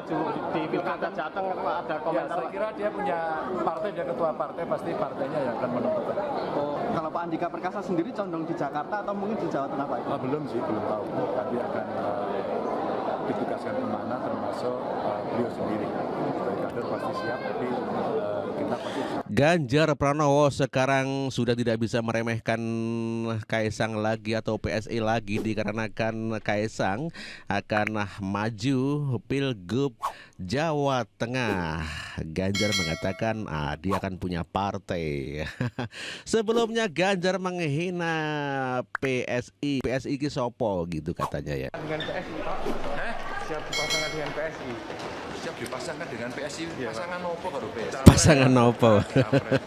maju di Pilkada Jateng, ada komentar? Saya kira dia punya partai, dia ketua partai, pasti partainya yang akan menentukan. Kalau Pak Andika Perkasa sendiri condong di Jakarta atau mungkin di Jawa Tengah, Pak? Belum sih, belum tahu. Nanti akan ditugaskan kemana, termasuk beliau sendiri. Sebagai kader pasti siap, tapi kita pasti siap. Ganjar Pranowo sekarang sudah tidak bisa meremehkan Kaisang lagi atau PSI lagi, dikarenakan Kaisang akan maju Pilgub Jawa Tengah. Ganjar mengatakan dia akan punya partai. Sebelumnya Ganjar menghina PSI. PSI ki sopo gitu katanya ya. Dengan PSI, Pak? Siap dipasangkan dengan PSI? Siap dipasangkan dengan PSI, pasangan nopo karo PSI? Pasangan nopo?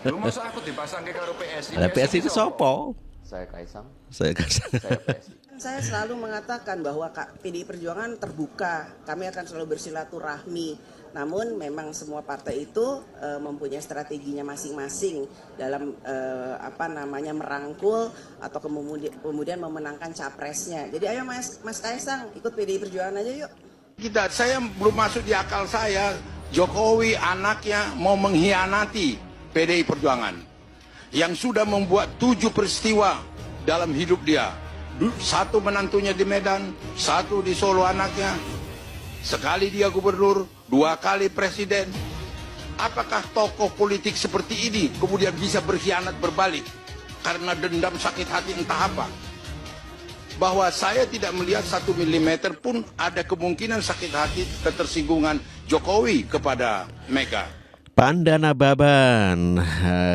Lu masa aku dipasangke karo PSI? Ada PSI itu sopo? Saya Kaisang. Saya Kaisang. Saya PSI. Saya selalu mengatakan bahwa PDI Perjuangan terbuka, kami akan selalu bersilaturahmi. Namun memang semua partai itu mempunyai strateginya masing-masing dalam merangkul atau kemudian memenangkan capresnya. Jadi ayo Mas Kaisang ikut PDI Perjuangan aja yuk. Saya belum masuk di akal saya, Jokowi anaknya mau mengkhianati PDI Perjuangan yang sudah membuat 7 peristiwa dalam hidup dia. 1 menantunya di Medan, 1 di Solo anaknya, sekali dia gubernur, 2 kali presiden. Apakah tokoh politik seperti ini kemudian bisa berkhianat berbalik karena dendam, sakit hati, entah apa? Bahwa saya tidak melihat 1 milimeter pun ada kemungkinan sakit hati ketersinggungan Jokowi kepada Mega. Pandana Baban,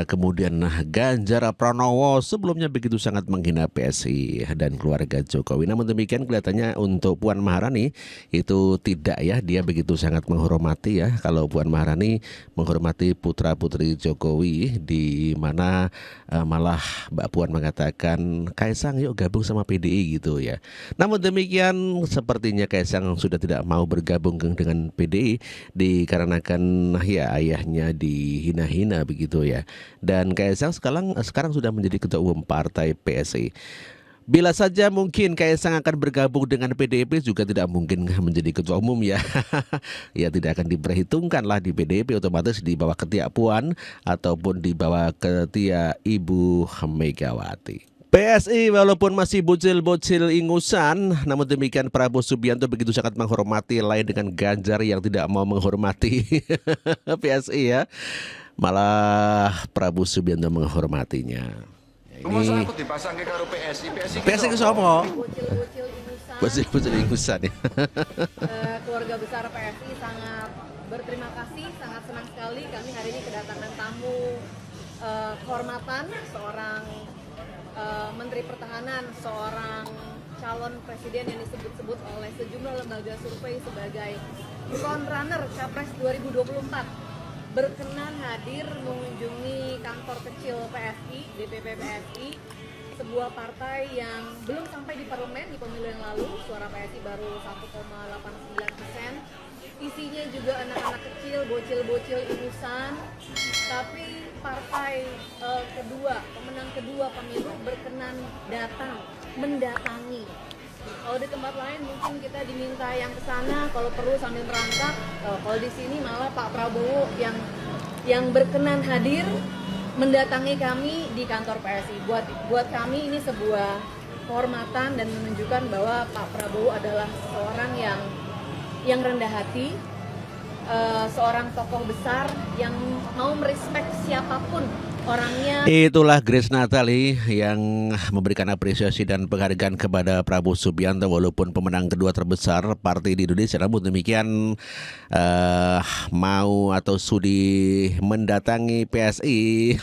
kemudian Ganjar Pranowo sebelumnya begitu sangat menghina PSI dan keluarga Jokowi. Namun demikian kelihatannya untuk Puan Maharani itu tidak ya, dia begitu sangat menghormati ya. Kalau Puan Maharani menghormati putra-putri Jokowi, di mana malah Mbak Puan mengatakan Kaisang yuk gabung sama PDI gitu ya. Namun demikian sepertinya Kaisang sudah tidak mau bergabung dengan PDI dikarenakan ya ayahnya dihina-hina begitu ya. Dan Kaisang sekarang sudah menjadi ketua umum partai PSI. Bila saja mungkin Kaisang akan bergabung dengan PDIP juga tidak mungkin menjadi ketua umum ya. Ya tidak akan diperhitungkan lah di PDIP, otomatis di bawah ketiak Puan ataupun di bawah ketiak Ibu Megawati. PSI walaupun masih bocil-bocil ingusan, namun demikian Prabowo Subianto begitu sangat menghormati, lain dengan Ganjar yang tidak mau menghormati PSI ya. Malah Prabowo Subianto menghormatinya. Lu masa aku dipasangke karo PSI? PSI ke sopo? Bocil-bocil ingusan. Bocil-bocil ingusan ya. Keluarga besar PSI sangat berterima kasih, sangat senang sekali kami hari ini kedatangan tamu kehormatan seorang Menteri Pertahanan, seorang calon presiden yang disebut-sebut oleh sejumlah lembaga survei sebagai frontrunner Capres 2024 berkenan hadir mengunjungi kantor kecil PSI, DPP PSI, sebuah partai yang belum sampai di parlemen di pemilu yang lalu. Suara PSI baru 1,89%. Isinya juga anak-anak kecil, bocil-bocil ingusan. Tapi partai pemenang kedua pemilu berkenan mendatangi. Kalau di tempat lain mungkin kita diminta yang ke sana, kalau perlu sambil merangkak. Kalau di sini malah Pak Prabowo yang berkenan hadir mendatangi kami di kantor PSI. Buat kami ini sebuah kehormatan dan menunjukkan bahwa Pak Prabowo adalah seorang yang rendah hati, seorang tokoh besar yang mau merespek siapapun orangnya. Itulah Grace Natali yang memberikan apresiasi dan penghargaan kepada Prabowo Subianto walaupun pemenang kedua terbesar partai di Indonesia. Namun demikian mau atau sudi mendatangi PSI.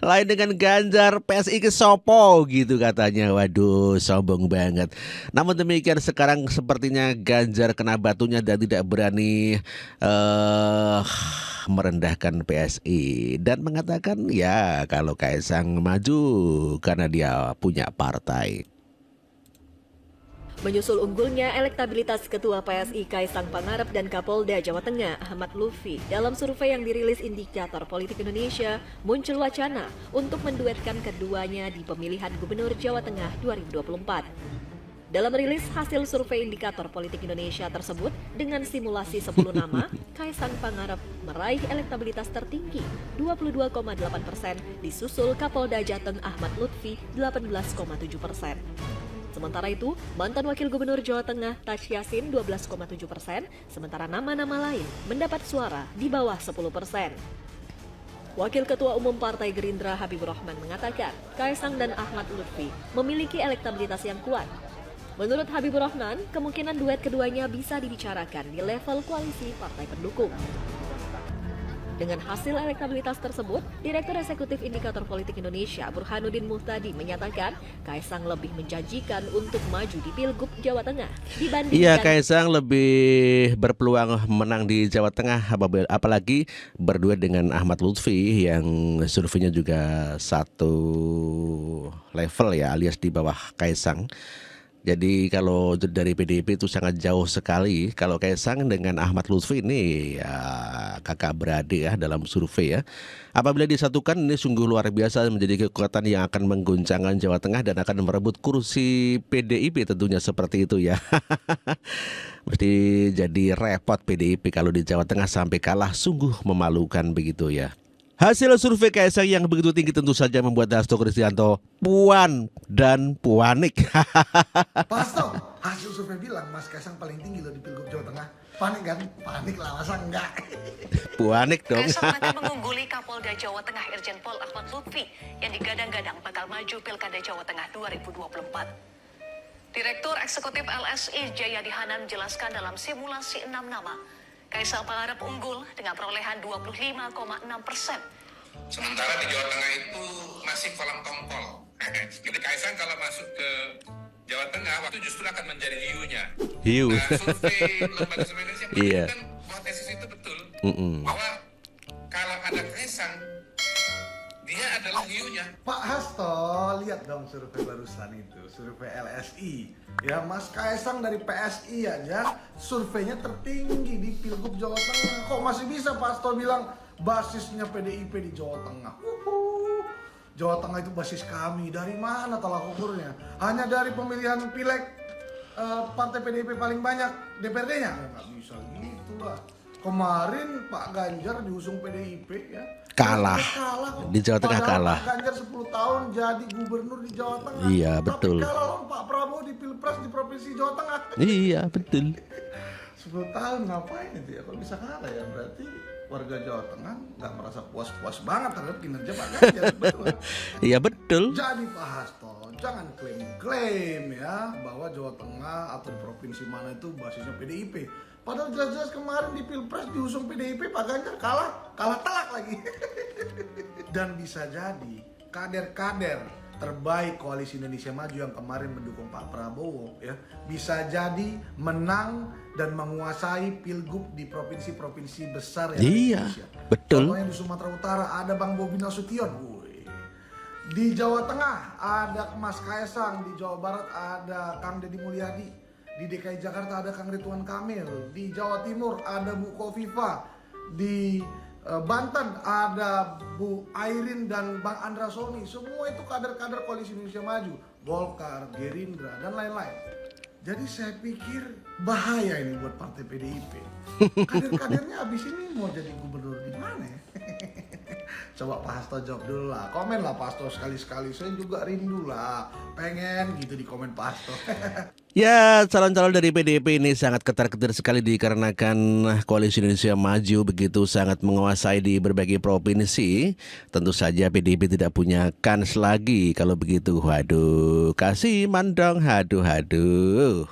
Lain dengan Ganjar, PSI ke sopo gitu katanya. Waduh, sombong banget. Namun demikian sekarang sepertinya Ganjar kena batunya dan tidak berani merendahkan PSI dan mengatakan ya kalau Kaisang maju karena dia punya partai. Menyusul unggulnya elektabilitas Ketua PSI Kaisang Pangarep dan Kapolda Jawa Tengah Ahmad Lutfi, dalam survei yang dirilis Indikator Politik Indonesia, muncul wacana untuk menduetkan keduanya di pemilihan Gubernur Jawa Tengah 2024. Dalam rilis hasil survei indikator politik Indonesia tersebut, dengan simulasi 10 nama, Kaisang Pangarep meraih elektabilitas tertinggi 22,8%, disusul Kapolda Jateng Ahmad Lutfi 18,7%. Sementara itu, mantan Wakil Gubernur Jawa Tengah Taj Yassin 12,7%, sementara nama-nama lain mendapat suara di bawah 10%. Wakil Ketua Umum Partai Gerindra Habibur Rahman mengatakan, Kaisang dan Ahmad Lutfi memiliki elektabilitas yang kuat. Menurut Habibur Rahman, kemungkinan duet keduanya bisa dibicarakan di level koalisi partai pendukung. Dengan hasil elektabilitas tersebut, Direktur Eksekutif Indikator Politik Indonesia Burhanuddin Muhtadi menyatakan Kaisang lebih menjanjikan untuk maju di Pilgub Jawa Tengah dibandingkan. Iya, Kaisang lebih berpeluang menang di Jawa Tengah, apalagi berduet dengan Ahmad Lutfi yang surveinya juga satu level ya, alias di bawah Kaisang. Jadi kalau dari PDIP itu sangat jauh sekali. Kalau Kaisang dengan Ahmad Lutfi ini ya kakak beradik ya dalam survei ya. Apabila disatukan ini sungguh luar biasa, menjadi kekuatan yang akan mengguncangkan Jawa Tengah dan akan merebut kursi PDIP tentunya seperti itu ya. Mesti jadi repot PDIP kalau di Jawa Tengah sampai kalah, sungguh memalukan begitu ya. Hasil survei Kaisang yang begitu tinggi tentu saja membuat Hasto Kristianto puan dan puanik. Pak Hasto, hasil survei bilang Mas Kaisang paling tinggi loh di Pilgub Jawa Tengah. Panik kan? Panik lah, masa enggak? Puanik dong. Kaisang akan mengungguli Kapolda Jawa Tengah Irjen Pol Ahmad Lutfi yang digadang-gadang bakal maju Pilkada Jawa Tengah 2024. Direktur Eksekutif LSI Jayadi Hanan menjelaskan dalam simulasi 6 nama, Kaisang Pangarep unggul dengan perolehan 25,6%. Sementara di Jawa Tengah itu masih kolam tongkol. Jadi Kaisang kalau masuk ke Jawa Tengah waktu justru akan menjadi hiunya. Hiu. Nah, survei lembaga survei Indonesia menunjukkan bahwa tesis itu betul. Bahwa kalau ada Kaisang, dia adalah hiunya. Pak Hasto, lihat dong survei barusan itu, survei LSI. Ya, Mas Kaisang dari PSI aja surveinya tertinggi di Pilgub Jawa Tengah. Kok masih bisa Pak Hasto bilang basisnya PDIP di Jawa Tengah? Jawa Tengah itu basis kami. Dari mana tolak ukurnya? Hanya dari pemilihan pileg partai PDIP paling banyak DPRD-nya? Nggak bisa gitu lah. Kemarin Pak Ganjar diusung PDIP ya. Kalah. Di Jawa Tengah kalah. Pak Ganjar 10 tahun jadi gubernur di Jawa Tengah. Iya, betul. Tapi kalau Pak Prabowo di Pilpres di Provinsi Jawa Tengah. Iya, betul. 10 tahun ngapain itu ya? Kalau bisa kalah ya berarti warga Jawa Tengah nggak merasa puas-puas banget terhadap kinerja Pak Ganjar. Betul. Iya, betul. Jadi Pak Hasto, jangan klaim-klaim ya bahwa Jawa Tengah atau di provinsi mana itu basisnya PDIP. Padahal jelas-jelas kemarin di Pilpres diusung PDIP, Pak Ganjar kalah telak lagi. Dan bisa jadi kader-kader terbaik Koalisi Indonesia Maju yang kemarin mendukung Pak Prabowo ya, bisa jadi menang dan menguasai pilgub di provinsi-provinsi besar yang iya, Indonesia. Betul. Contohnya di Sumatera Utara ada Bang Bobi Nasution. Di Jawa Tengah ada Mas Kaisang, di Jawa Barat ada Kang Deddy Mulyadi, di DKI Jakarta ada Kang Ridwan Kamil, di Jawa Timur ada Bu Kofifa, di Banten ada Bu Airin dan Bang Andra Soni. Semua itu kader-kader Koalisi Indonesia Maju, Golkar, Gerindra dan lain-lain. Jadi saya pikir bahaya ini buat partai PDIP. Kader-kadernya abis ini mau jadi gubernur di mana ya? Coba Pak Hasto jawab dulu lah, komen lah Pak Hasto sekali-sekali. Saya juga rindu lah, pengen gitu di komen Pak Hasto. Ya, calon-calon dari PDIP ini sangat ketar-ketir sekali dikarenakan Koalisi Indonesia Maju begitu sangat menguasai di berbagai provinsi. Tentu saja PDIP tidak punya kans lagi kalau begitu. Waduh, kasih mandong, haduh.